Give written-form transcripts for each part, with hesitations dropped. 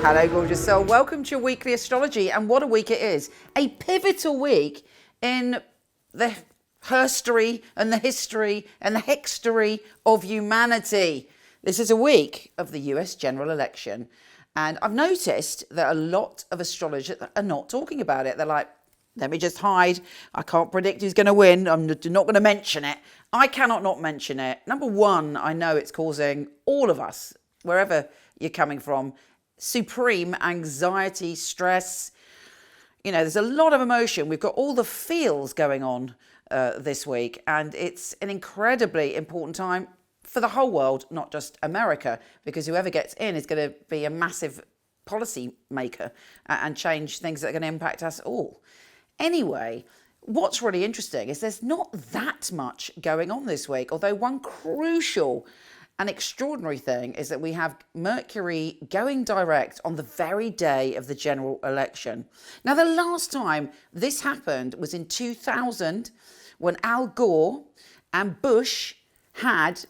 Hello, gorgeous soul. Welcome to your weekly astrology. And what a week it is. A pivotal week in the herstory and the history and the hextory of humanity. This is a week of the US general election. And I've noticed that a lot of astrologers are not talking about it. They're like, let me just hide. I can't predict who's going to win. I'm not going to mention it. I cannot not mention it. Number one, I know it's causing all of us, wherever you're coming from, supreme anxiety, stress. You know, there's a lot of emotion. We've got all the feels going on this week, and it's an incredibly important time for the whole world, not just America, because whoever gets in is going to be a massive policy maker and change things that are going to impact us all. Anyway, what's really interesting is there's not that much going on this week, although one crucial and extraordinary thing is that we have Mercury going direct on the very day of the general election. Now, the last time this happened was in 2000 when Al Gore and Bush had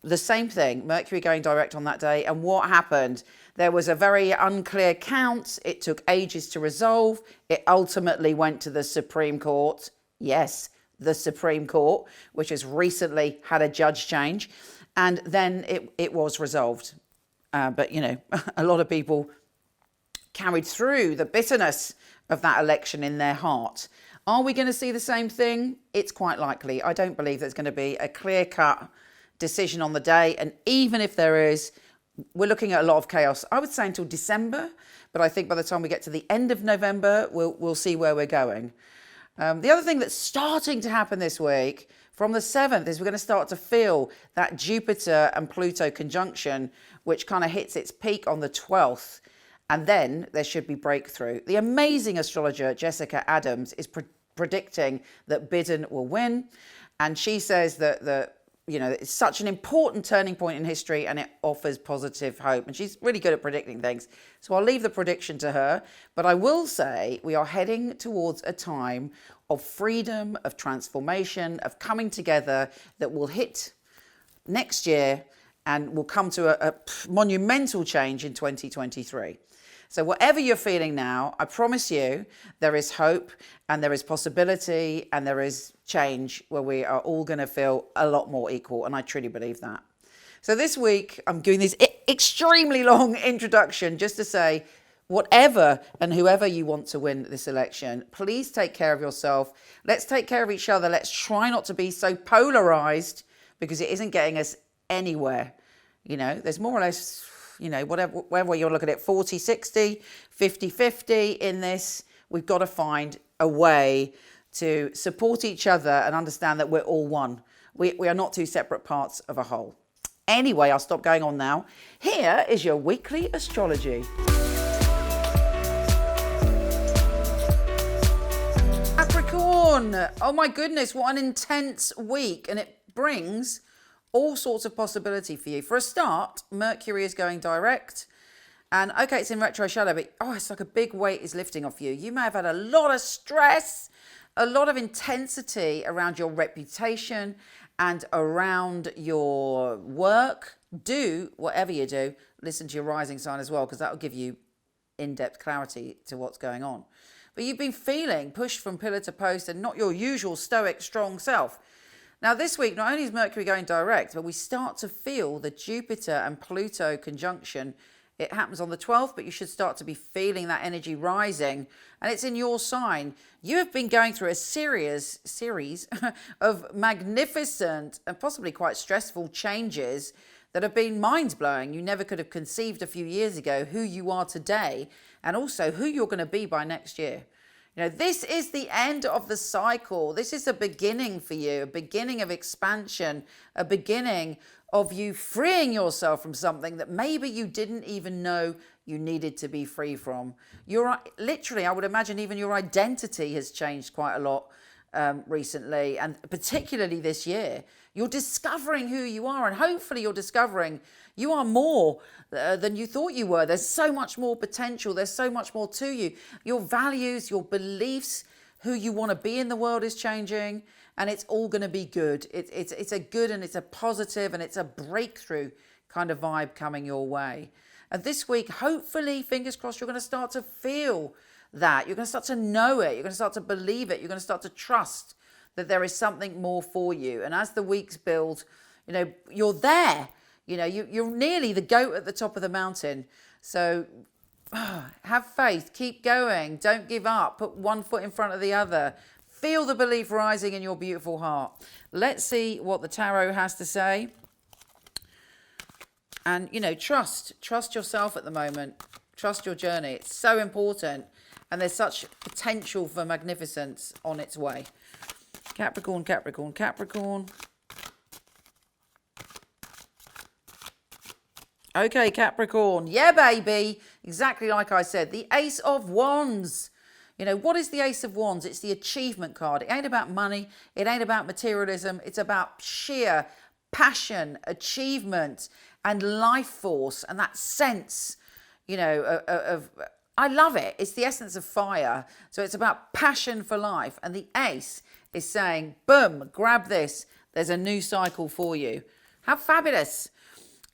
the same thing, Mercury going direct on that day. And what happened? There was a very unclear count. It took ages to resolve. It ultimately went to the Supreme Court. Yes, the Supreme Court, which has recently had a judge change. And then it was resolved. But, you know, a lot of people carried through the bitterness of that election in their heart. Are we going to see the same thing? It's quite likely. I don't believe there's going to be a clear-cut decision on the day. And even if there is, we're looking at a lot of chaos. I would say until December. But I think by the time we get to the end of November, we'll see where we're going. The other thing that's starting to happen this week from the 7th is we're going to start to feel that Jupiter and Pluto conjunction, which kind of hits its peak on the 12th. And then there should be breakthrough. The amazing astrologer Jessica Adams is predicting that Biden will win. And she says that you know, it's such an important turning point in history and it offers positive hope. And she's really good at predicting things. So I'll leave the prediction to her. But I will say we are heading towards a time of freedom, of transformation, of coming together that will hit next year and will come to a monumental change in 2023. So whatever you're feeling now, I promise you there is hope and there is possibility and there is change where we are all going to feel a lot more equal. And I truly believe that. So this week, I'm doing this extremely long introduction just to say, whatever and whoever you want to win this election, please take care of yourself. Let's take care of each other. Let's try not to be so polarized because it isn't getting us anywhere. You know, there's more or less, you know, whatever you're looking at, 40-60, 50-50 in this. We've got to find a way to support each other and understand that we're all one. We are not two separate parts of a whole. Anyway, I'll stop going on now. Here is your weekly astrology. Capricorn. Oh my goodness, what an intense week. And it brings all sorts of possibility for you. For a start, Mercury is going direct. And okay, it's in retro shadow, but it's like a big weight is lifting off you. You may have had a lot of stress, a lot of intensity around your reputation and around your work. Do whatever you do, listen to your rising sign as well, because that will give you in-depth clarity to what's going on. But you've been feeling pushed from pillar to post and not your usual stoic, strong self. Now, this week, not only is Mercury going direct, but we start to feel the Jupiter and Pluto conjunction. It happens on the 12th, but you should start to be feeling that energy rising. And it's in your sign. You have been going through a series of magnificent and possibly quite stressful changes that have been mind-blowing. You never could have conceived a few years ago who you are today and also who you're going to be by next year. You know, this is the end of the cycle. This is a beginning for you, a beginning of expansion, a beginning of you freeing yourself from something that maybe you didn't even know you needed to be free from. Literally, I would imagine even your identity has changed quite a lot recently, and particularly this year. You're discovering who you are, and hopefully you're discovering you are more than you thought you were. There's so much more potential. There's so much more to you. Your values, your beliefs, who you want to be in the world is changing, and it's all going to be good. It's a good and it's a positive and it's a breakthrough kind of vibe coming your way. And this week, hopefully, fingers crossed, you're going to start to feel that. You're going to start to know it. You're going to start to believe it. You're going to start to trust that there is something more for you. And as the weeks build, you're there. You're nearly the goat at the top of the mountain. So have faith, keep going, don't give up, put one foot in front of the other. Feel the belief rising in your beautiful heart. Let's see what the tarot has to say. And, trust yourself at the moment. Trust your journey. It's so important. And there's such potential for magnificence on its way. Capricorn, Capricorn, Capricorn. Okay, Capricorn. Yeah, baby. Exactly like I said. The Ace of Wands. What is the Ace of Wands? It's the achievement card. It ain't about money. It ain't about materialism. It's about sheer passion, achievement, and life force, and that sense, of I love it. It's the essence of fire. So it's about passion for life. And the Ace is saying, boom, grab this. There's a new cycle for you. How fabulous.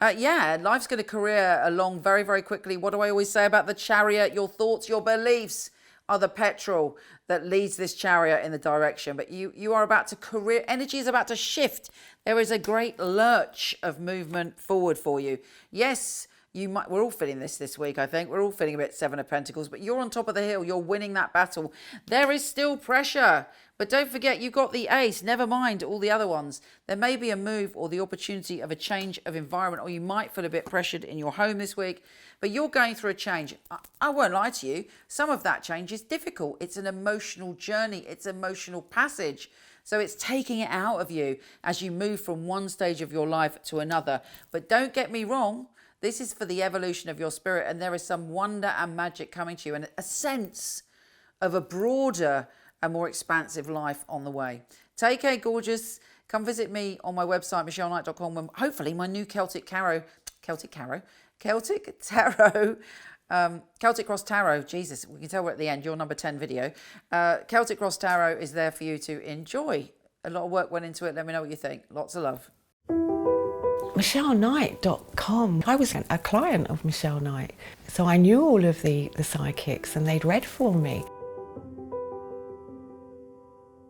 Life's going to career along very, very quickly. What do I always say about the Chariot? Your thoughts, your beliefs are the petrol that leads this chariot in the direction. But you are about to career. Energy is about to shift. There is a great lurch of movement forward for you. Yes, we're all feeling this week, I think. We're all feeling a bit Seven of Pentacles, but you're on top of the hill. You're winning that battle. There is still pressure, but don't forget you got the Ace. Never mind all the other ones. There may be a move or the opportunity of a change of environment, or you might feel a bit pressured in your home this week, but you're going through a change. I won't lie to you. Some of that change is difficult. It's an emotional journey. It's emotional passage. So it's taking it out of you as you move from one stage of your life to another. But don't get me wrong. This is for the evolution of your spirit, and there is some wonder and magic coming to you and a sense of a broader and more expansive life on the way. Take care, gorgeous. Come visit me on my website, micheleknight.com, when hopefully my new Celtic Cross Tarot, Jesus, we can tell we're at the end, your number 10 video. Celtic Cross Tarot is there for you to enjoy. A lot of work went into it. Let me know what you think. Lots of love. MicheleKnight.com. I was a client of Michele Knight, so I knew all of the psychics and they'd read for me.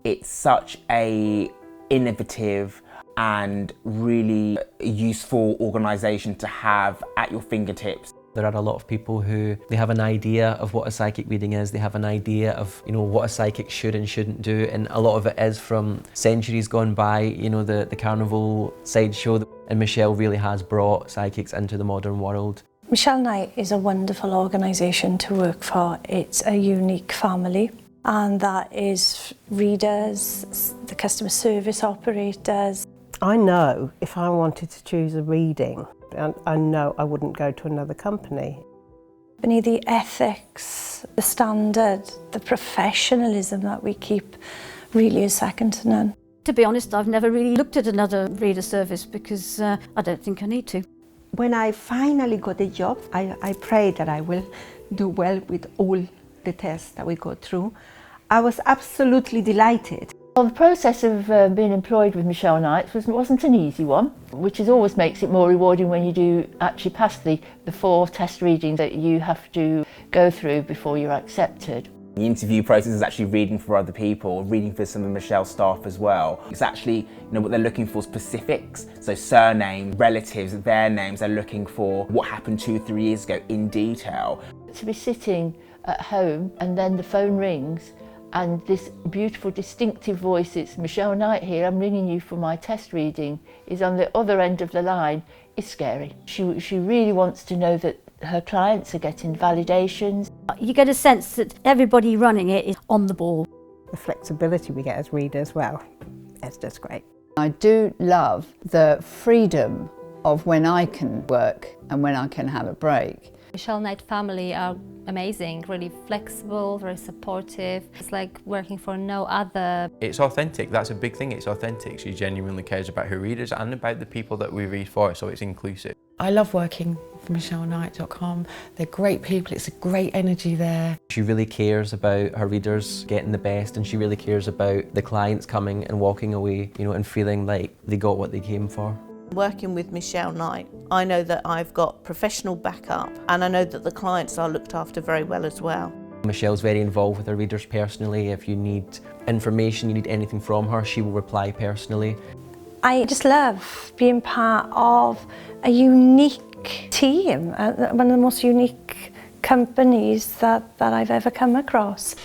It's such a innovative and really useful organisation to have at your fingertips. There are a lot of people who they have an idea of what a psychic reading is, they have an idea of what a psychic should and shouldn't do, and a lot of it is from centuries gone by, the carnival sideshow, and Michele really has brought psychics into the modern world. Michele Knight is a wonderful organisation to work for. It's a unique family, and that is readers, the customer service operators. I know if I wanted to choose a reading, I know I wouldn't go to another company. The ethics, the standard, the professionalism that we keep really is second to none. To be honest, I've never really looked at another reader service because I don't think I need to. When I finally got a job, I pray that I will do well with all the tests that we go through. I was absolutely delighted. Well, the process of being employed with Michele Knight wasn't an easy one, which always makes it more rewarding when you do actually pass the 4 test readings that you have to go through before you're accepted. The interview process is actually reading for other people, reading for some of Michelle's staff as well. It's actually, what they're looking for, specifics, so surname, relatives, their names. They're looking for what happened 2-3 years ago in detail. To be sitting at home and then the phone rings and this beautiful distinctive voice, it's Michele Knight here, I'm ringing you for my test reading, is on the other end of the line, is scary. She really wants to know that her clients are getting validations. You get a sense that everybody running it is on the ball. The flexibility we get as readers, well, it's just great. I do love the freedom of when I can work and when I can have a break. Michele Knight family are amazing, really flexible, very supportive. It's like working for no other. It's authentic, that's a big thing, it's authentic. She genuinely cares about her readers and about the people that we read for, so it's inclusive. I love working for MicheleKnight.com. They're great people, it's a great energy there. She really cares about her readers getting the best, and she really cares about the clients coming and walking away, and feeling like they got what they came for. Working with Michele Knight, I know that I've got professional backup and I know that the clients are looked after very well as well. Michelle's very involved with her readers personally. If you need information, you need anything from her, she will reply personally. I just love being part of a unique team, one of the most unique companies that I've ever come across.